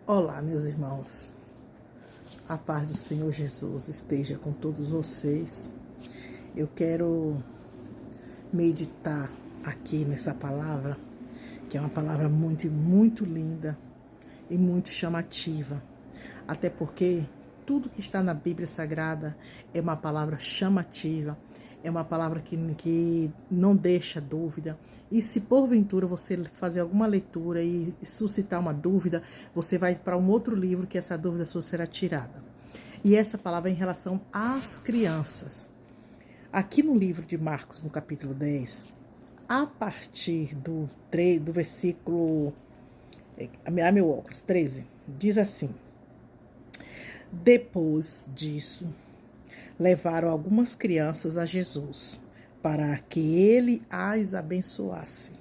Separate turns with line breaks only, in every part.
Olá, meus irmãos. A paz do Senhor Jesus esteja com todos vocês. Eu quero meditar aqui nessa palavra, que é uma palavra muito linda e muito chamativa. Até porque tudo que está na Bíblia Sagrada é uma palavra chamativa, é uma palavra que não deixa dúvida. E se porventura você fazer alguma leitura e suscitar uma dúvida, você vai para um outro livro que essa dúvida sua será tirada. E essa palavra é em relação às crianças. Aqui no livro de Marcos, no capítulo 10, a partir do versículo 13, diz assim: depois disso, levaram algumas crianças a Jesus, para que ele as abençoasse.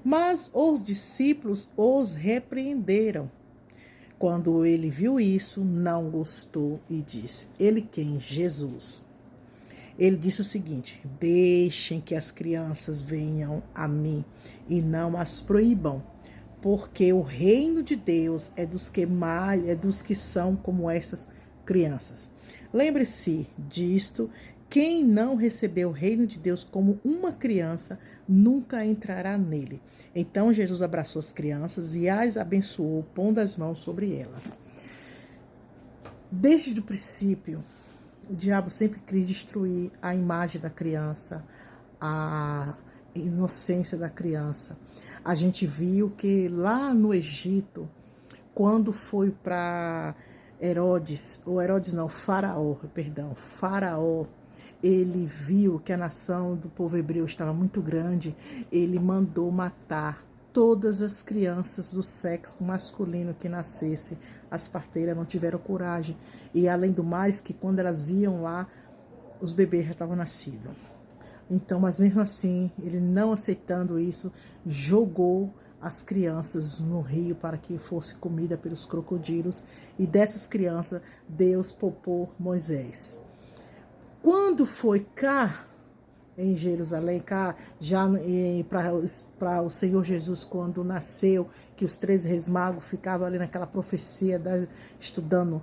Mas os discípulos os repreenderam. Quando ele viu isso, não gostou e disse: ele quem? Jesus. Ele disse o seguinte: deixem que as crianças venham a mim e não as proíbam, porque o reino de Deus é dos que são como essas crianças. Lembre-se disto: quem não recebeu o reino de Deus como uma criança, nunca entrará nele. Então Jesus abraçou as crianças e as abençoou, pondo as mãos sobre elas. Desde o princípio, o diabo sempre quis destruir a imagem da criança, a inocência da criança. A gente viu que lá no Egito, quando foi para Faraó, ele viu que a nação do povo hebreu estava muito grande, ele mandou matar todas as crianças do sexo masculino que nascesse. As parteiras não tiveram coragem. E além do mais, que quando elas iam lá, os bebês já estavam nascidos. Então, mas mesmo assim, ele não aceitando isso, jogou as crianças no rio para que fosse comida pelos crocodilos. E dessas crianças, Deus poupou Moisés. Quando foi cá em Jerusalém, cá já para o Senhor Jesus, quando nasceu, que os 13 reis magos ficavam ali naquela profecia, estudando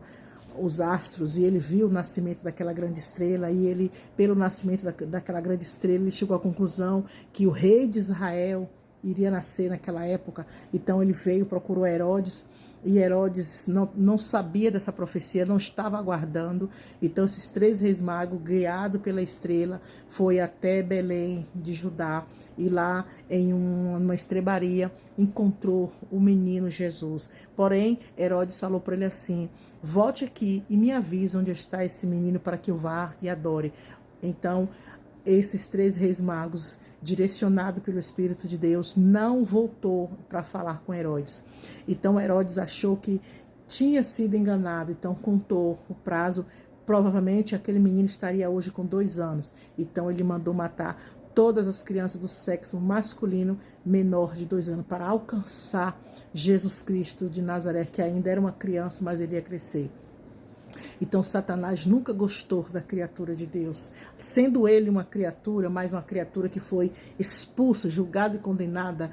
os astros, e ele viu o nascimento daquela grande estrela, e ele, pelo nascimento daquela grande estrela, ele chegou à conclusão que o rei de Israel iria nascer naquela época. Então ele veio, procurou Herodes, e Herodes não sabia dessa profecia, não estava aguardando. Então esses 3 reis magos, guiados pela estrela, foi até Belém de Judá, e lá em uma estrebaria encontrou o menino Jesus. Porém, Herodes falou para ele assim: volte aqui e me avise onde está esse menino para que eu vá e adore. Então esses 3 reis magos, direcionado pelo Espírito de Deus, não voltou para falar com Herodes. Então Herodes achou que tinha sido enganado, então contou o prazo. Provavelmente aquele menino estaria hoje com 2 anos. Então ele mandou matar todas as crianças do sexo masculino menor de 2 anos para alcançar Jesus Cristo de Nazaré, que ainda era uma criança, mas ele ia crescer. Então Satanás nunca gostou da criatura de Deus, sendo ele uma criatura, mas uma criatura que foi expulsa, julgada e condenada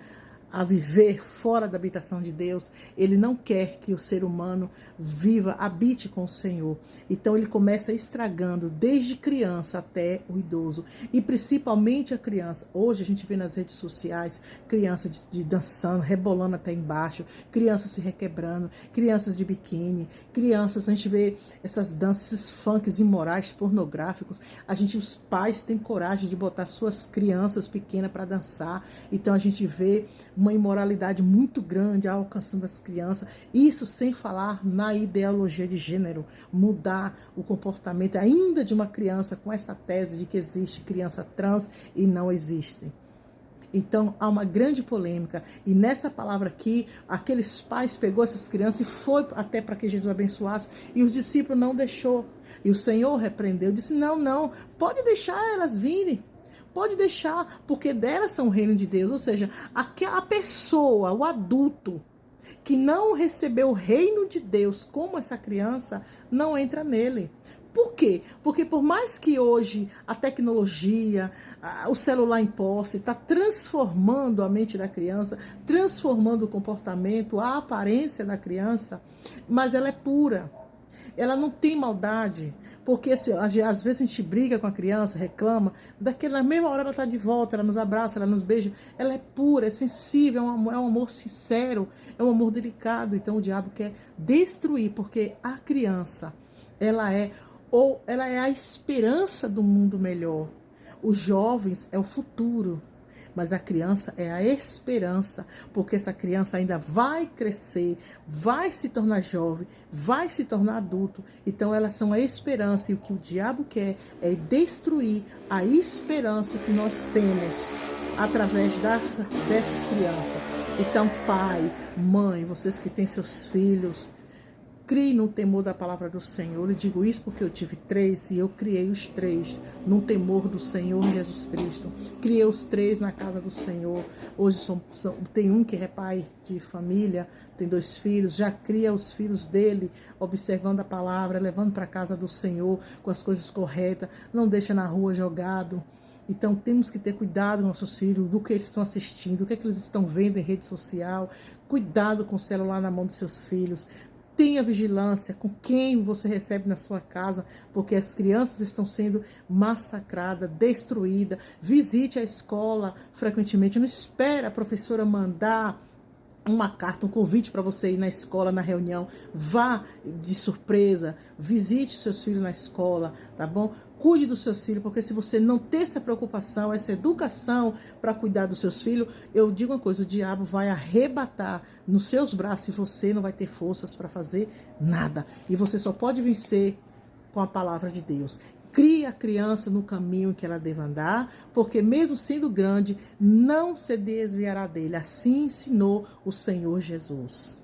a viver fora da habitação de Deus. Ele não quer que o ser humano habite com o Senhor. Então ele começa estragando desde criança até o idoso, e principalmente a criança. Hoje a gente vê nas redes sociais crianças de dançando, rebolando até embaixo, crianças se requebrando, crianças de biquíni, crianças, a gente vê essas danças, esses funks imorais, pornográficos. Os pais têm coragem de botar suas crianças pequenas para dançar. Então a gente vê uma imoralidade muito grande alcançando as crianças. Isso sem falar na ideologia de gênero, mudar o comportamento ainda de uma criança com essa tese de que existe criança trans e não existe. Então há uma grande polêmica, e nessa palavra aqui, aqueles pais pegou essas crianças e foi até para que Jesus abençoasse, e os discípulos não deixou, e o Senhor repreendeu, disse: não, pode deixar elas virem. Pode deixar, porque delas são o reino de Deus. Ou seja, a pessoa, o adulto, que não recebeu o reino de Deus como essa criança, não entra nele. Por quê? Porque por mais que hoje a tecnologia, o celular em posse, está transformando a mente da criança, transformando o comportamento, a aparência da criança, mas ela é pura. Ela não tem maldade, porque assim, às vezes a gente briga com a criança, reclama, na mesma hora ela está de volta, ela nos abraça, ela nos beija, ela é pura, é sensível, é um amor sincero, é um amor delicado. Então o diabo quer destruir, porque a criança, ela é a esperança do mundo melhor. Os jovens é o futuro, mas a criança é a esperança, porque essa criança ainda vai crescer, vai se tornar jovem, vai se tornar adulto. Então elas são a esperança, e o que o diabo quer é destruir a esperança que nós temos através dessas crianças. Então, pai, mãe, vocês que têm seus filhos, crie no temor da palavra do Senhor. Eu digo isso porque eu tive 3 e eu criei os 3 no temor do Senhor Jesus Cristo. Criei os 3 na casa do Senhor. Hoje tem um que é pai de família, tem 2 filhos, já cria os filhos dele, observando a palavra, levando para a casa do Senhor com as coisas corretas, não deixa na rua jogado. Então temos que ter cuidado com nossos filhos, do que eles estão assistindo, do que eles estão vendo em rede social. Cuidado com o celular na mão dos seus filhos. Tenha vigilância com quem você recebe na sua casa, porque as crianças estão sendo massacradas, destruídas. Visite a escola frequentemente. Não espere a professora mandar uma carta, um convite para você ir na escola, na reunião. Vá de surpresa, visite seus filhos na escola, tá bom? Cuide dos seus filhos, porque se você não ter essa preocupação, essa educação para cuidar dos seus filhos, eu digo uma coisa, o diabo vai arrebatar nos seus braços e você não vai ter forças para fazer nada. E você só pode vencer com a palavra de Deus. Crie a criança no caminho que ela deve andar, porque mesmo sendo grande, não se desviará dele. Assim ensinou o Senhor Jesus.